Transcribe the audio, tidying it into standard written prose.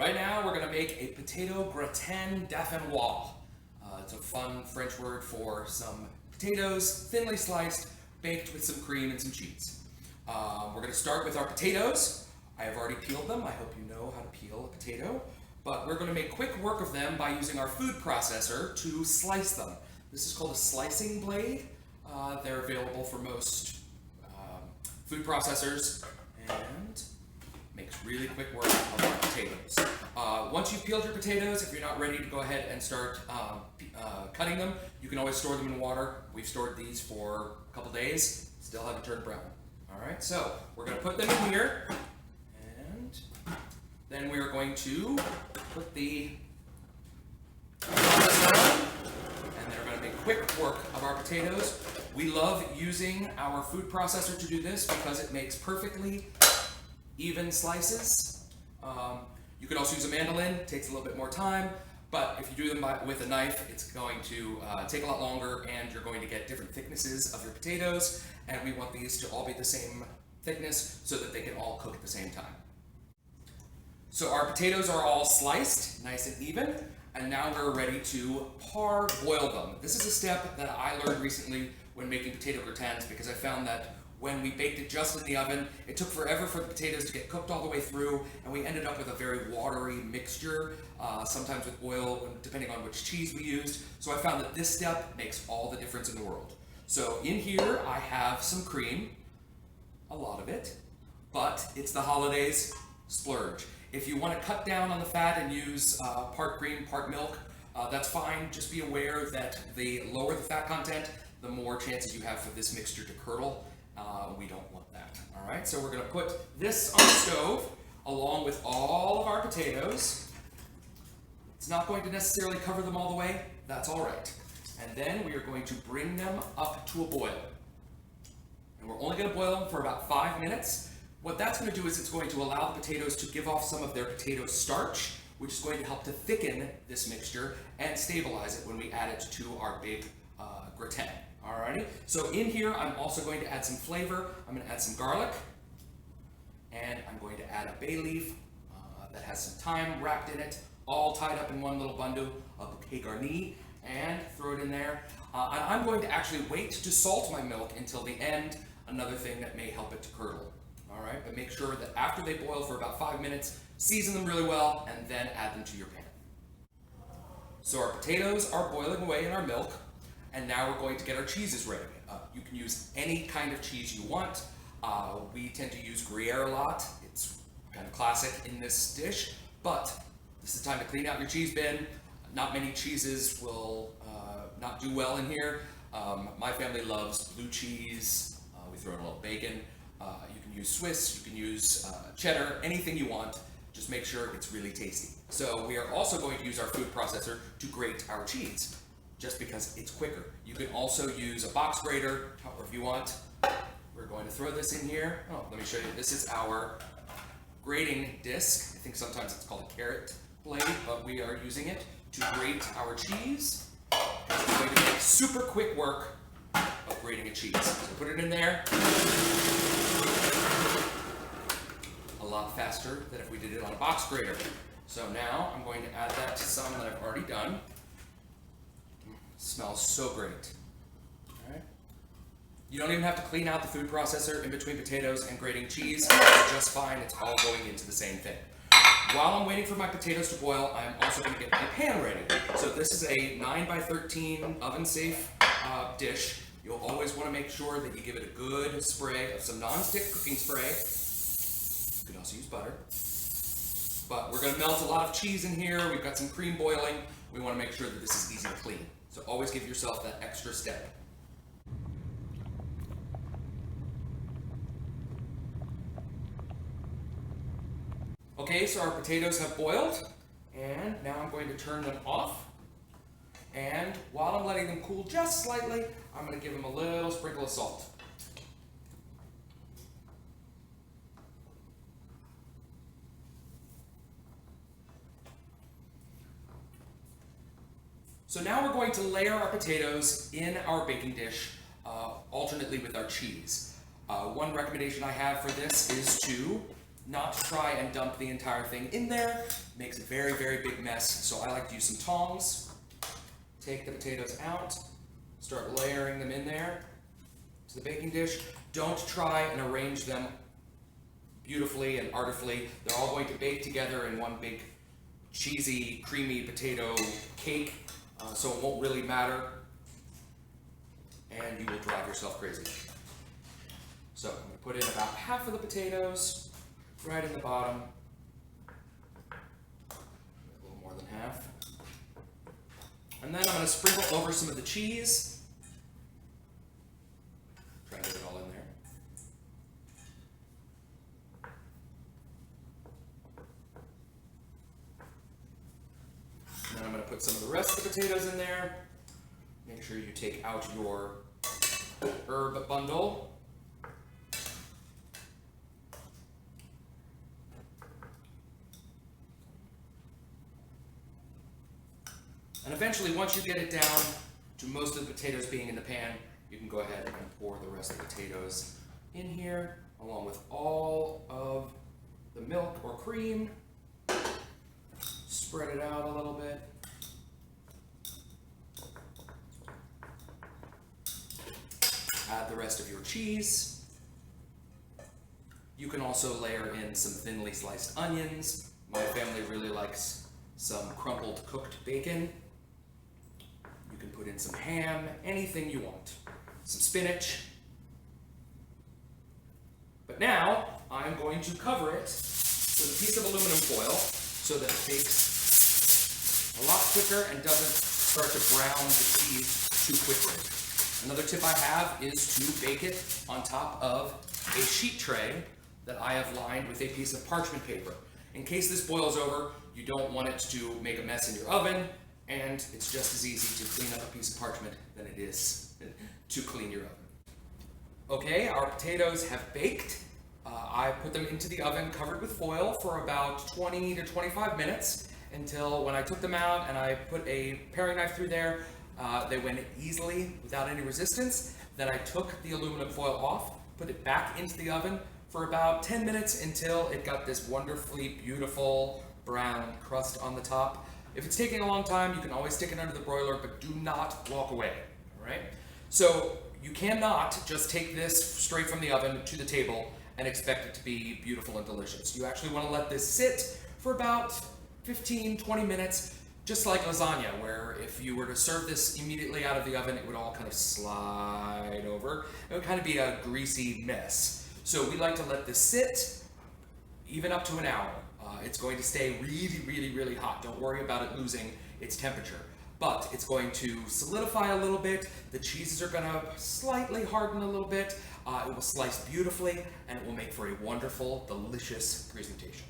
Right now we're going to make a potato gratin Dauphinois. It's a fun French word for some potatoes, thinly sliced, baked with some cream and some cheese. We're going to start with our potatoes. I have already peeled them. I hope you know how to peel a potato. But we're going to make quick work of them by using our food processor to slice them. This is called a slicing blade. They're available for most food processors and makes really quick work of our potatoes. Once you've peeled your potatoes, if you're not ready to go ahead and start cutting them, you can always store them in water. We've stored these for a couple days, still haven't turned brown. All right, so we're going to put them in here, and then we are going to put the processor on, and they're going to make quick work of our potatoes. We love using our food processor to do this because it makes perfectly even slices. You could also use a mandolin, it takes a little bit more time, but if you do them with a knife, it's going to take a lot longer, and you're going to get different thicknesses of your potatoes, and we want these to all be the same thickness so that they can all cook at the same time. So our potatoes are all sliced, nice and even, and now we're ready to parboil them. This is a step that I learned recently when making potato gratins, because I found that when we baked it just in the oven, it took forever for the potatoes to get cooked all the way through, and we ended up with a very watery mixture, sometimes with oil, depending on which cheese we used. So I found that this step makes all the difference in the world. So in here, I have some cream, a lot of it, but it's the holidays, splurge. If you want to cut down on the fat and use part cream, part milk, that's fine. Just be aware that the lower the fat content, the more chances you have for this mixture to curdle. We don't want that. All right, so we're going to put this on the stove along with all of our potatoes. It's not going to necessarily cover them all the way. That's all right. And then we are going to bring them up to a boil. And we're only going to boil them for about 5 minutes. What that's going to do is it's going to allow the potatoes to give off some of their potato starch, which is going to help to thicken this mixture and stabilize it when we add it to our big gratin. Alrighty, so in here I'm also going to add some flavor. I'm going to add some garlic, and I'm going to add a bay leaf that has some thyme wrapped in it, all tied up in one little bundle of bouquet garni, and throw it in there. And I'm going to actually wait to salt my milk until the end, another thing that may help it to curdle. Alright, but make sure that after they boil for about 5 minutes, season them really well, and then add them to your pan. So our potatoes are boiling away in our milk. And now we're going to get our cheeses ready. You can use any kind of cheese you want. We tend to use Gruyere a lot. It's kind of classic in this dish, but this is the time to clean out your cheese bin. Not many cheeses will not do well in here. My family loves blue cheese. We throw in a little bacon. You can use Swiss, you can use cheddar, anything you want. Just make sure it's really tasty. So we are also going to use our food processor to grate our cheese, just because it's quicker. You can also use a box grater, or if you want. We're going to throw this in here. Oh, let me show you. This is our grating disc. I think sometimes it's called a carrot blade, but we are using it to grate our cheese. It's going to make super quick work of grating a cheese. So put it in there. A lot faster than if we did it on a box grater. So now I'm going to add that to some that I've already done. Smells so great. All right. You don't even have to clean out the food processor in between potatoes and grating cheese. It's just fine. It's all going into the same thing. While I'm waiting for my potatoes to boil, I'm also going to get my pan ready. So this is a 9x13 oven-safe dish. You'll always want to make sure that you give it a good spray of some non-stick cooking spray. You can also use butter. But we're going to melt a lot of cheese in here. We've got some cream boiling. We want to make sure that this is easy to clean. So always give yourself that extra step. Okay, so our potatoes have boiled, and now I'm going to turn them off. And while I'm letting them cool just slightly, I'm going to give them a little sprinkle of salt. So now we're going to layer our potatoes in our baking dish alternately with our cheese. One recommendation I have for this is to not to try and dump the entire thing in there. Makes a very, very big mess. So I like to use some tongs. Take the potatoes out, start layering them in there to the baking dish. Don't try and arrange them beautifully and artfully. They're all going to bake together in one big cheesy, creamy potato cake, so it won't really matter, and you will drive yourself crazy. So I'm going to put in about half of the potatoes right in the bottom, a little more than half. And then I'm going to sprinkle over some of the cheese. Try to get it all in there. And then I'm going to put some of the rest of the potatoes in there. Make sure you take out your herb bundle. And eventually, once you get it down to most of the potatoes being in the pan, you can go ahead and pour the rest of the potatoes in here, along with all of the milk or cream. Spread it out a little bit. Add the rest of your cheese. You can also layer in some thinly sliced onions. My family really likes some crumpled cooked bacon. You can put in some ham, anything you want. Some spinach. But now I'm going to cover it with a piece of aluminum foil so that it bakes a lot quicker and doesn't start to brown the cheese too quickly. Another tip I have is to bake it on top of a sheet tray that I have lined with a piece of parchment paper. In case this boils over, you don't want it to make a mess in your oven, and it's just as easy to clean up a piece of parchment than it is to clean your oven. Okay, our potatoes have baked. I put them into the oven covered with foil for about 20 to 25 minutes until when I took them out and I put a paring knife through there, they went easily without any resistance. Then I took the aluminum foil off, put it back into the oven for about 10 minutes until it got this wonderfully beautiful brown crust on the top. If it's taking a long time, you can always stick it under the broiler, but do not walk away, all right? So you cannot just take this straight from the oven to the table and expect it to be beautiful and delicious. You actually want to let this sit for about 15, 20 minutes, just like lasagna, where if you were to serve this immediately out of the oven, it would all kind of slide over. It would kind of be a greasy mess. So we like to let this sit even up to an hour. It's going to stay really, really, really hot. Don't worry about it losing its temperature. But it's going to solidify a little bit. The cheeses are going to slightly harden a little bit. It will slice beautifully, and it will make for a wonderful, delicious presentation.